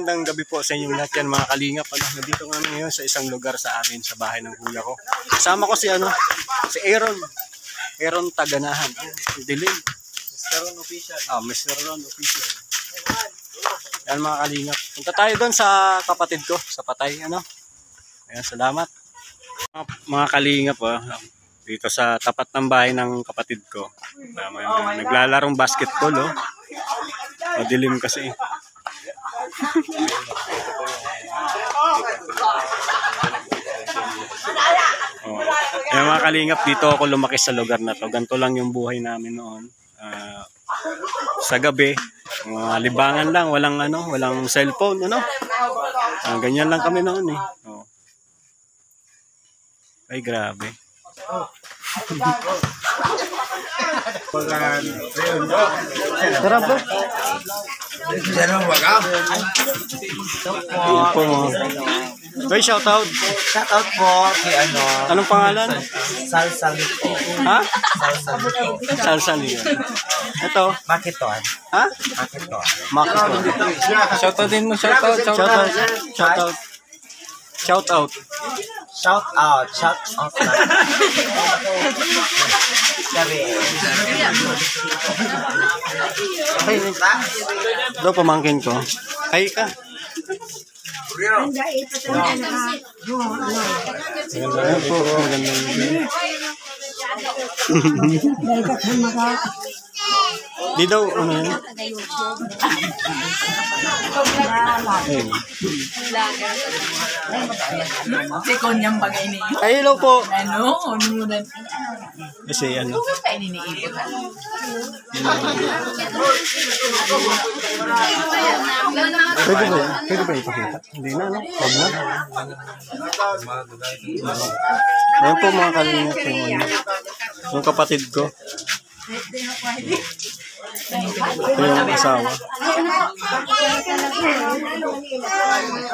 magandang gabi po sa inyong lahat yan mga kalingap. Nandito kami ngayon sa isang lugar sa amin, sa bahay ng kuya ko. Kasama ko si Aaron Taganahan. Dilim. Mr. Ron Official. Mr. Ron Official. Yan mga kalingap. Punta tayo doon sa kapatid ko, sa Patay. Ayan, salamat. Mga kalingap dito sa tapat ng bahay ng kapatid ko. Naglalarong basketball Madilim kasi. Ayan mga kalingap, dito ako lumaki sa lugar na to. Ganito lang yung buhay namin noon. Sa gabi, libangan lang, walang cellphone, ganyan lang kami noon Ay, grabe. Tara bro. Boy, shoutout. Shoutout po kay Anong pangalan? Salsal po. Ha? Salsal yun. Ito. Makiton. Ha? Makiton. Makiton. Shoutout din mo, shoutout. Shoutout. Shoutout. Shout out lang. Sabi. Ay, daw pamangkin ko. Ay ka. Maganda po. Di daw, yun? Sikon niyang bagay niyo. Ay, hello po. Kasi Pwede ba ipakita? Hindi na, Huwag na. Ayan po mga kalingap yung kapatid ko. Ito yung asawa.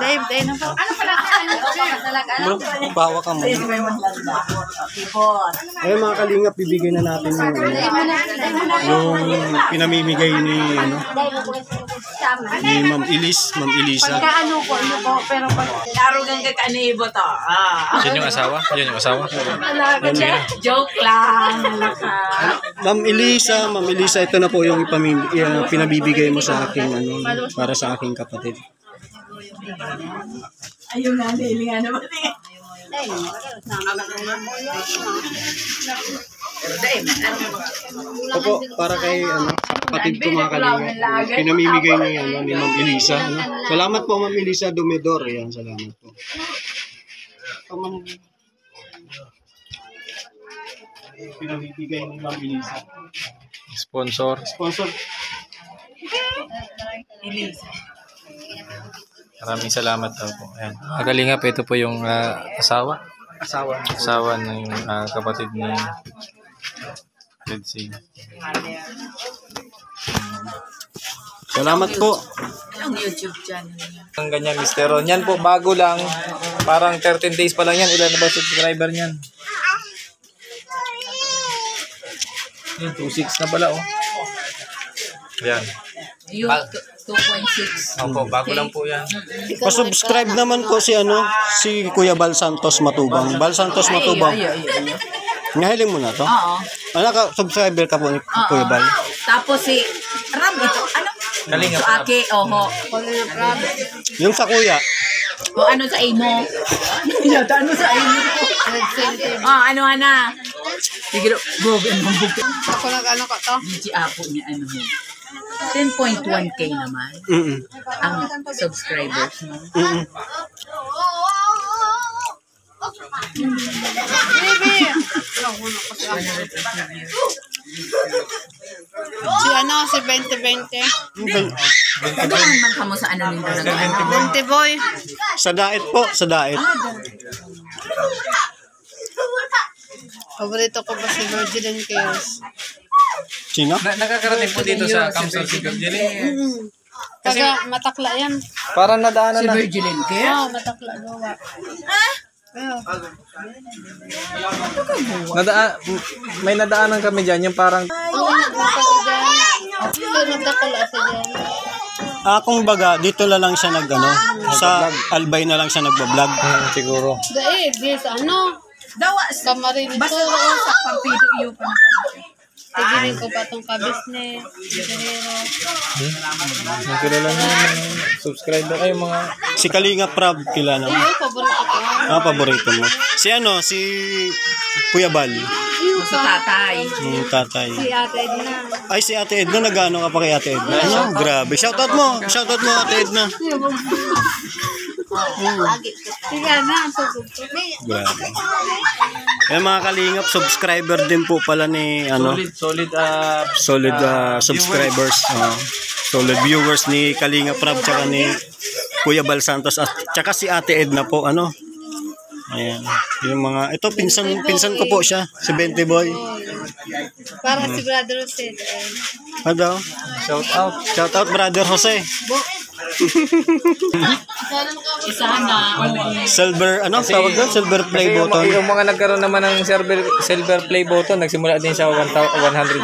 Dave, Bro, bawa ka mo. Ayun mga kalingap, bibigyan na natin yung pinamimigay ni Ma'am Elisa. Pagkaano po, pero pag darugan ka kanibo to. Yun yung asawa? Joke lang. Ma'am Elisa, ito na po yung pinabibigay mo sa akin para sa aking kapatid. Ayun nga, daily nga naman Opo, para kay kapatid ko mga kalingap. Pinamimigay niya ni Ma'am Elisa. Salamat po Ma'am Elisa Dumedor. Ayan, salamat po. Pinamimigay ni Ma'am Elisa. Sponsor. Maraming salamat daw po. Ayan. Kalingap, ito po yung asawa ng kapatid ni Red Sea. Salamat po. Ang YouTube channel niya. Ang ganyan, Mr. Ron. Yan po, bago lang. Parang 13 days pa lang yan. Ilan na ba subscriber niyan? 2.6 na pala, Ayan. Yung 2.6. Opo, bago lang po yan. Pa-subscribe naman po si Kuya Bal Santos Matubang. Bal Santos Matubang. Nahiling mo na to? Oo. Subscriber ka po ni Kuya Bal? Tapos si Ram, ito, Kalingap. Ake, Yung sa kuya. O ano sa imo? Ano sa imo? Ano na? Sige, bro, Ako nag-ano ka to? DJ Apo niya, 10.1k naman ang subscribers mo. Baby! Si 2020. Kailangan man ka mo sa ano nito na 20 boy. Sa diet po, sa diet. Paborito ko ba si Virgil and Chaos? Sino? Nakakarating po dito sa Kamsal si Virgil. Taga Matakla yan. Parang nadaanan si na. Virgilin Care? Oo, Matakla gawa. May nadaanan kami dyan, yung parang Oo, nagdakala dyan. Nagdakala sa dyan. Kung baga, dito na lang siya sa Albay na lang siya nagbablog. Siguro. This, ano? Kamarin ito. Basta roon sa partido iyo pa na. Tigilin ko pa itong kabisnes. Guerrero. Ang kilala nyo yung subscriber ay mga Si Kalinga Prab, kilala mo. Iyo, paborito ko. Paborito mo. Si Kuya Bal. Sa tatay. Yung tatay. Si Ate Edna. Ay, si Ate Edna, nag-ano ka pa kay Ate Edna? Ano? Grabe. Shoutout mo, Ate Edna. Sige na, ang sugod ko. Grabe. Mga kalingap, subscriber din po pala ni, solid subscribers. Solid viewers ni Kalinga Prab, tsaka ni Kuya Bal Santos, at tsaka si Ate Edna po, Ayan. Yung mga, ito, pinsan ko po siya, si 20 Boy. Para si Brother Jose. Ano? Shoutout, Brother Jose. Sana. Silver, tawag doon? Silver play button. Yung mga nagkaroon naman ng silver play button, nagsimula din siya 100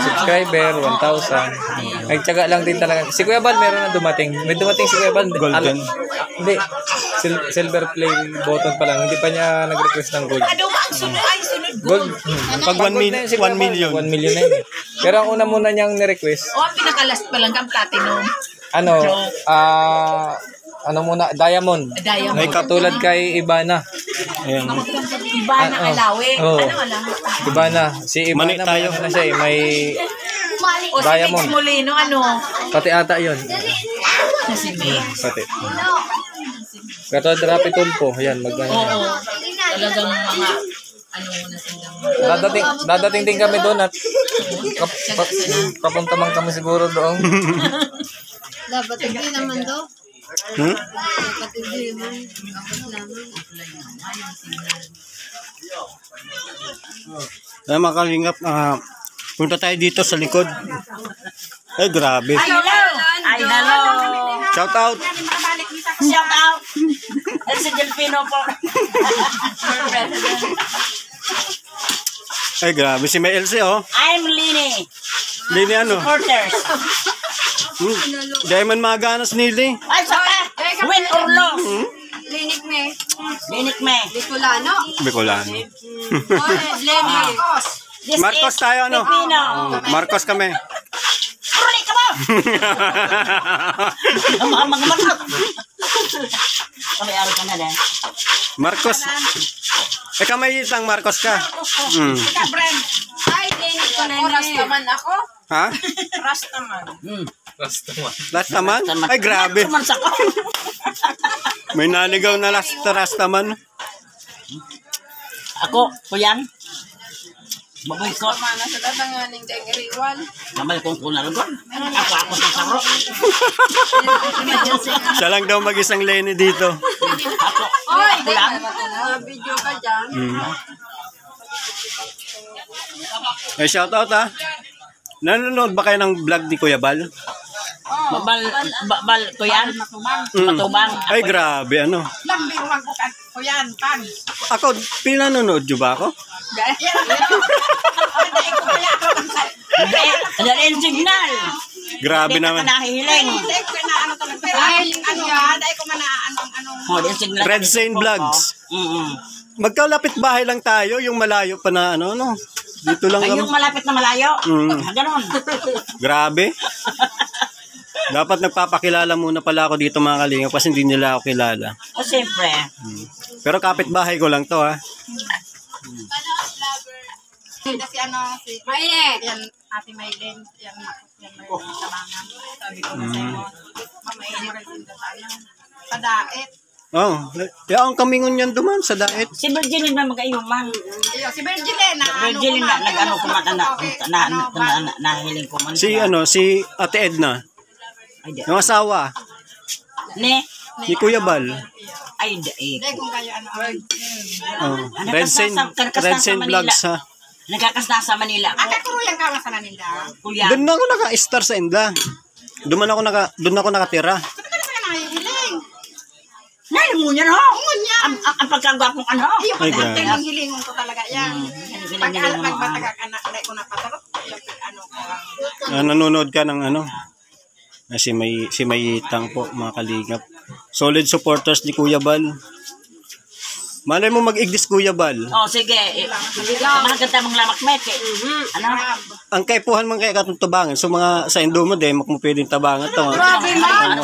subscriber, 1,000. Nagtyaga lang din talaga. Si Kuya Bal meron na dumating. May dumating si Kuya Bal. Golden. Hindi. Silver play button pa lang. Hindi pa niya nag-request ng gold. Ano ba ang sunod? Ay, sunod Gold. Pag 1 million. 1 million na yun. Pero ang una muna niyang ni-request, ang pinaka-last pa lang ang platinum. ano muna, Diamond. Diamond. Ay katulad kay Ibana. Ayan. Iba na alawi. Oo. Ano alam? Ibana. Si Mani Ibana, tayo. may siya may O si Diamond. Mix Molino, pati ata yun. Si Mix. Pati. Katulad Rapi Tulpo. Ayan, Oo. Talagang mga na silang. Dadating din kami doon at papunta man kami siguro doon. Dapat hindi naman do. Dapat hindi naman. Dapat naman. Mga kalingap, punta tayo dito sa likod. Ay, grabe. Ay, hello. Shoutout. Shout out. Si Delfino po. Ay, grabe. Si May Elsie, I'm Lini. Lini Supporters. Diamond Maganas nili. Ay, saka. Win or loss. Linik me. Linik me. Bicolano. Bicolano. Lenny. This Marcos is tayo, Filipino. Marcos kami. Huli ka mo! Mga Kami-ari ka na din. Marcos. Kamay isang Marcos ka. Brand. Ay, Lenny ko na oras naman ako. Ha? Rastaman. Last naman? Ay, grabe. May naligaw na last man. Ako, kuyan. Baboy ko. Mana sa tatanganing deng iriwan. Namal kong kunaron ko. Ako sa saro. Siya lang daw mag-isang Lenny dito. Ako. Oy, Kulang. video ka dyan. Ay, shoutout Nanonood ba kayo ng vlog ni Kuya Bal? Bal, kuyan. Matubang. Ay, grabe, Lambiruan ko ka. Kuyan, pan. Ako, pinanonood nyo ba ako? Ada rin signal. Grabe naman. Nahihiling. Oh, din signal. Red Zane Vlogs. Magkalapit bahay lang tayo, yung malayo pa na Dito lang Ay, yung malapit na malayo. Ganon. Grabe. Dapat nagpapakilala muna pala ako dito mga kalingap kasi hindi nila ako kilala. O, siyempre. Pero kapitbahay ko lang to Si Maylet. Yan, Ate Maylen. Yan, tabangan. Sabi ko na sa'yo. Mamayin mo rin sa daet. Ang kamingon yan duman sa daet. Si Virgilin ba mag-ayuman? Si Virgilin. Virgilin na nag-ano kumata na nahiling ko man. Si Ate Edna. Yung asawa. Ni Kuya Bal. Ay, daig. Kung kayo Red Zane Vlogs Nagkakas na sa Manila. Kuruyang ka nga sa nila. Kuya. Doon ako naka-star sa Inda. Doon ako nakatira. Nalang mo niya, no? Ang pagkagwapong Ay, grabe. Ang hilingon ko talaga yan. Pag-matagak anak, ko na patarot. Nanonood ka ng Si Mayitang po, mga kalingap. Solid supporters ni Kuya Bal. Malay mo mag-igdis, Kuya Bal. Oh, sige. Maganda mong lamak meke. Ano? Ang kaipuhan man kaya katong tabangan. So mga sa Indo mo din, mo pwedeng tabangan to. Grabe man.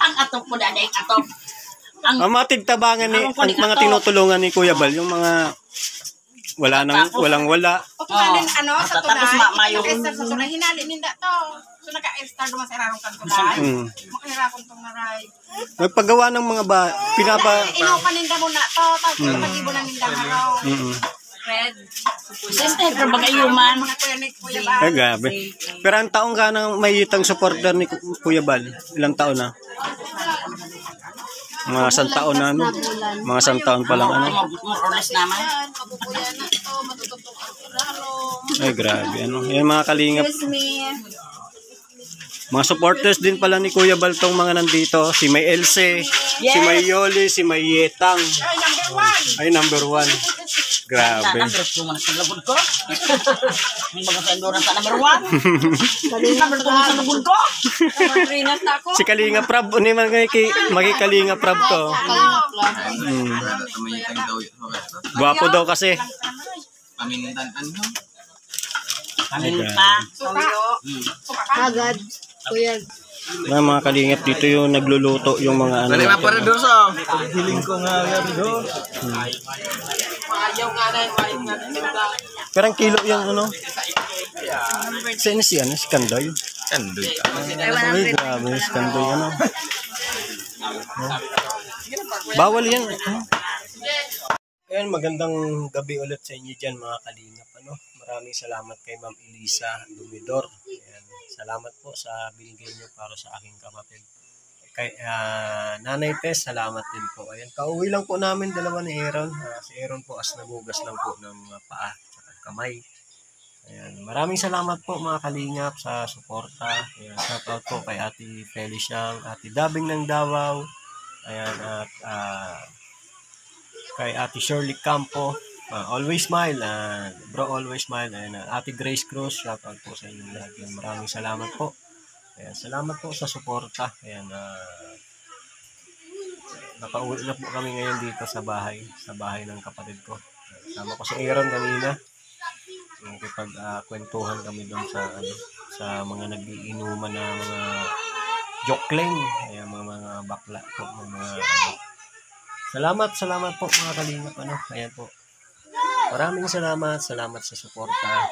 Ang atop ko na ang atop. Ang mga tigtabangan ni, ang mga tinutulungan ni Kuya Bal, yung mga walang wala. O tumanin sa tapos tunay. mayo. Naka-estar sa tunay. Hinali ninda to. So naka-estar duman sa irarong kan tunay. Makahirapon tong naray. Nagpagawa ng mga Inupa ninda mo na to. Tapos mag-ibo na ninda haraw. Red. Sister, pero bagayuman. Mga kuya ni Kuya Bal. Ay, grabe. Pero ang taong ka ng Mayitang supporter ni Kuya Bal, ilang taon na? Mga santaon na, ano? Mga santaon pa lang, ano? Oras naman. Mabubuyan na to. Matututong ang iralo. Ay, grabe, ano? Yan mga kalingap. Mga supporters din pala ni Kuya Bal tong mga nandito. Si May Else, si May Yoli, si May Yetang. Ay, number 1. Grabe. Number 2 man sa lagod ko. Yung mga sa sa number 1. Number 2 sa lagod ko. Si Kalinga Prab, ano man Kalinga Prab to. Gwapo daw kasi. Pamintan-an mo. Paminta. Agad. Kuya. Mga kalingap dito yung nagluluto yung mga ano. Hiling ko nga doon. Pero ang kilo yung ano. Saan si ano? Si Kandoy. Kandoy. Ay, grabe. Si Kandoy ano. Bawal yan. Ayan, magandang gabi ulit sa inyo dyan mga kalingap. Ano? Maraming salamat kay Ma'am Elisa Dumidor. Ayan. Salamat po sa binigay niyo para sa aking kapatid. Kay Nanay Tess, salamat din po. Ayan, kauwi lang po namin dalawa ni Aaron. Si Aaron po as nagugas lang po ng mga paa at kamay. Ayan, maraming salamat po mga kalingap sa suporta. Ayan, shout out po kay Ate Feliciang, Ate Dabing ng Davao. Ayan, at kay Ate Shirley Campo. Always smile, bro, always smile. Ayan, Ate Grace Cruz, shout out po sa inyo lahat. Ayan, maraming salamat po. Ayan, salamat po sa suporta. Ayan, nakauwi na po kami ngayon dito sa bahay ng kapatid ko. Sama ko si Aaron kanina. Kwentuhan kami doon sa mga nagiinuman na mga jokling. Ayan, mga bakla po, mga Salamat po mga kalingap, ano. Ayan po. Maraming salamat sa suporta.